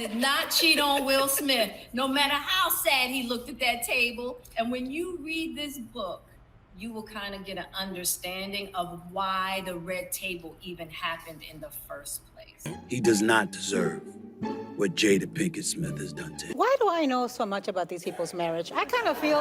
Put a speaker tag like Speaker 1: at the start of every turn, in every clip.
Speaker 1: did not cheat on Will Smith, no matter how sad he looked at that table. And when you read this book, you will kind of get an understanding of why the red table even happened in the first place.
Speaker 2: He does not deserve what Jada Pinkett Smith has done to him.
Speaker 3: Why do I know so much about these people's marriage? I kind of feel,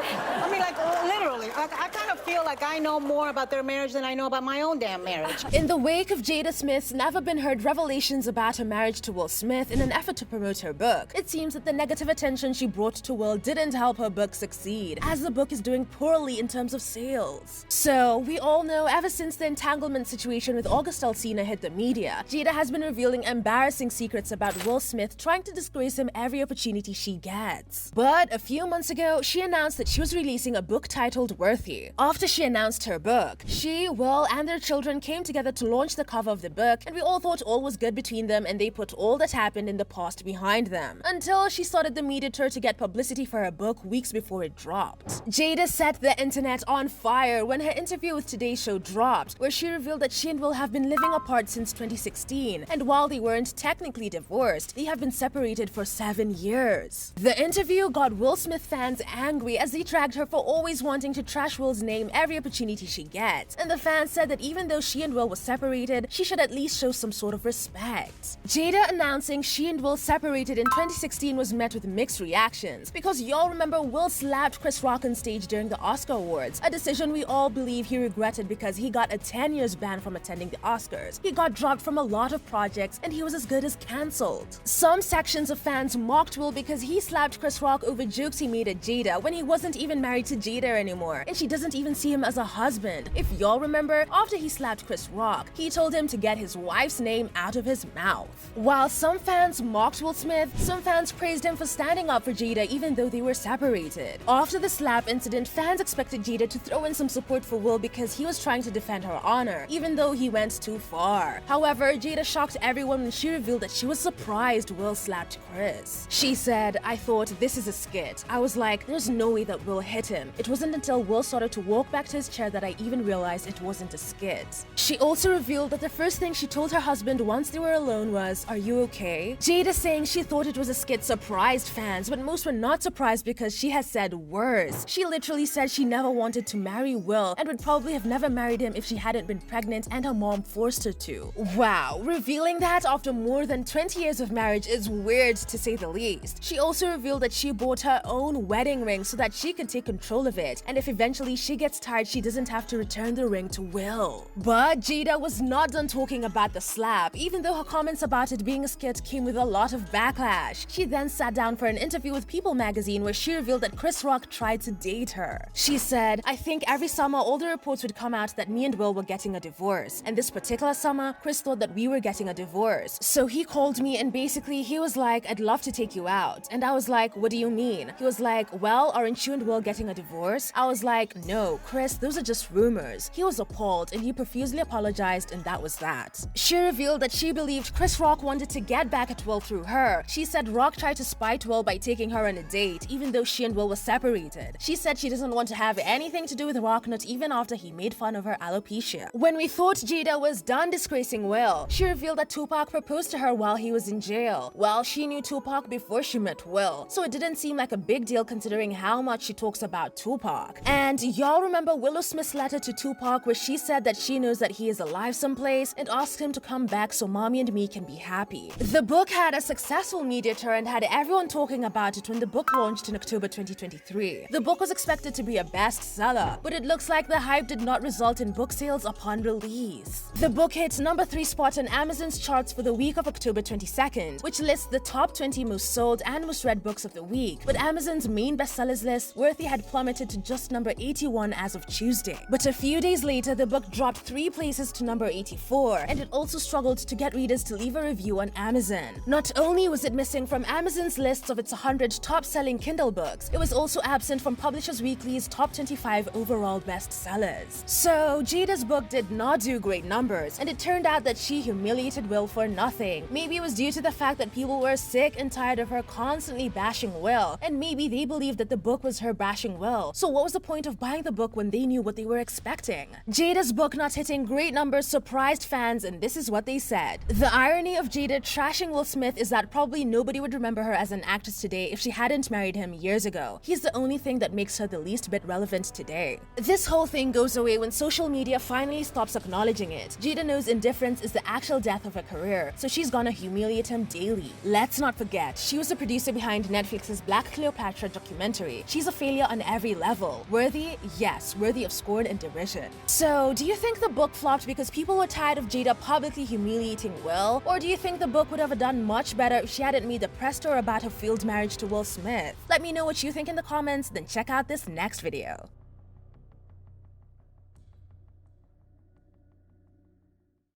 Speaker 3: literally, I kind of feel like I know more about their marriage than I know about my own damn marriage.
Speaker 4: In the wake of Jada Smith's never-been-heard revelations about her marriage to Will Smith in an effort to promote her book, it seems that the negative attention she brought to Will didn't help her book succeed, as the book is doing poorly in terms of sales. So, we all know ever since the entanglement situation with August Alsina hit the media, Jada has been revealing embarrassing secrets about Will Smith trying to disgrace him every opportunity she gets. But a few months ago, she announced that she was releasing a book titled Worthy. After she announced her book, she, Will, and their children came together to launch the cover of the book, and we all thought all was good between them and they put all that happened in the past behind them. Until she started the media tour to get publicity for her book weeks before it dropped. Jada set the internet on fire when her interview with Today's Show dropped, where she revealed that she and Will have been living apart since 2016, and while they weren't technically divorced, they have been separated for 7 years. The interview got Will Smith fans angry as they dragged her for always wanting to trash Will's name every opportunity she gets, and the fans said that even though she and Will were separated, she should at least show some sort of respect. Jada announcing she and Will separated in 2016 was met with mixed reactions, because y'all remember Will slapped Chris Rock on stage during the Oscar Awards, a decision we all believe he regretted because he got a 10 years ban from attending the Oscars. He got dropped from a lot of projects and he was as good as cancelled. Some sections of fans mocked Will because he slapped Chris Rock over jokes he made at Jada when he wasn't even married to Jada anymore, and she doesn't even see him as a husband. If y'all remember, after he slapped Chris Rock, he told him to get his wife's name out of his mouth. While some fans mocked Will Smith, some fans praised him for standing up for Jada even though they were separated. After the slap incident, fans expected Jada to throw in some support for Will because he was trying to defend her honor, even though he went too far. However, Jada shocked everyone when she revealed that she was surprised Will slapped Chris. She said, "I thought this is a skit. I was like, there's no way that Will hit him. It wasn't until Will started to walk back to his chair that I even realized it wasn't a skit." She also revealed that the first thing she told her husband once they were alone was, "Are you okay?" Jada saying she thought it was a skit surprised fans, but most were not surprised because she has said worse. She literally said she never wanted to marry Will and would probably have never married him if she hadn't been pregnant and her mom forced her to. Wow, revealing that after more than 20 years of marriage is weird to say the least. She also revealed that she bought her own wedding ring so that she could take control of it, and if eventually she gets tired, she doesn't have to return the ring to Will. But Jada was not done talking about the slap, even though her comments about it being a skit came with a lot of backlash. She then sat down for an interview with People magazine where she revealed that Chris Rock tried to date her. She said, "I think every summer all the reports would come out that me and Will were getting a divorce, and this particular summer, Chris thought that we were getting a divorce. So he called me and basically he was like, 'I'd love to take you out.' And I was like, 'What do you mean?' He was like, 'Well, aren't you and Will getting a divorce?' I was like, 'No, Chris, those are just rumors.' He was appalled and he profusely apologized, and that was that." She revealed that she believed Chris Rock wanted to get back at Will through her. She said Rock tried to spite Will by taking her on a date, even though she and Will were separated. She said she doesn't want to have anything to do with Rock, not even after he made fun of her alopecia. When we thought Jada was done disgracing Will, she revealed that Tupac proposed to her while he was in jail. Well, she knew Tupac before she met Will, so it didn't seem like a big deal considering how much she talks about Tupac. And y'all remember Willow Smith's letter to Tupac where she said that she knows that he is alive someplace and asked him to come back so mommy and me can be happy. The book had a successful media tour and had everyone talking about it when the book launched in October 2023. The book was expected to be a bestseller, but it looks like the hype did not result in book sales upon release. The book hit number 3 spot on Amazon's charts for the week of October 22nd, which lists the top 20 most sold and most read books of the week, but Amazon's main bestsellers list, Worthy had plummeted to just number 81 as of Tuesday. But a few days later, the book dropped 3 places to number 84, and it also struggled to get readers to leave a review on Amazon. Not only was it missing from Amazon's lists of its 100 top-selling Kindle books, it was also absent from Publishers Weekly's top 25 overall bestsellers. So, Jada's book did not do great numbers, and it turned out that she humiliated Will for nothing. Maybe it was due to the fact that people were sick and tired of her constantly bashing Will, and maybe they believed that the book was her bashing Will. So what was the point of buying the book when they knew what they were expecting? Jada's book not hitting great numbers surprised fans, and this is what they said. The irony of Jada trashing Will Smith is that probably nobody would remember her as an actress today if she hadn't married him years ago. He's the only thing that makes her the least bit relevant today. This whole thing goes away when social media finally stops acknowledging it. Jada knows indifference is the actual death of her career, so she's gonna humiliate him daily. Let's not forget, she was the producer behind Netflix's Black Cleopatra documentary. She's a failure on every level. Worthy? Yes, worthy of scorn and derision. So, do you think the book flopped because people were tired of Jada publicly humiliating Will? Or do you think the book would have done much better if she hadn't made the press tour about her failed marriage to Will Smith? Let me know what you think in the comments, then check out this next video.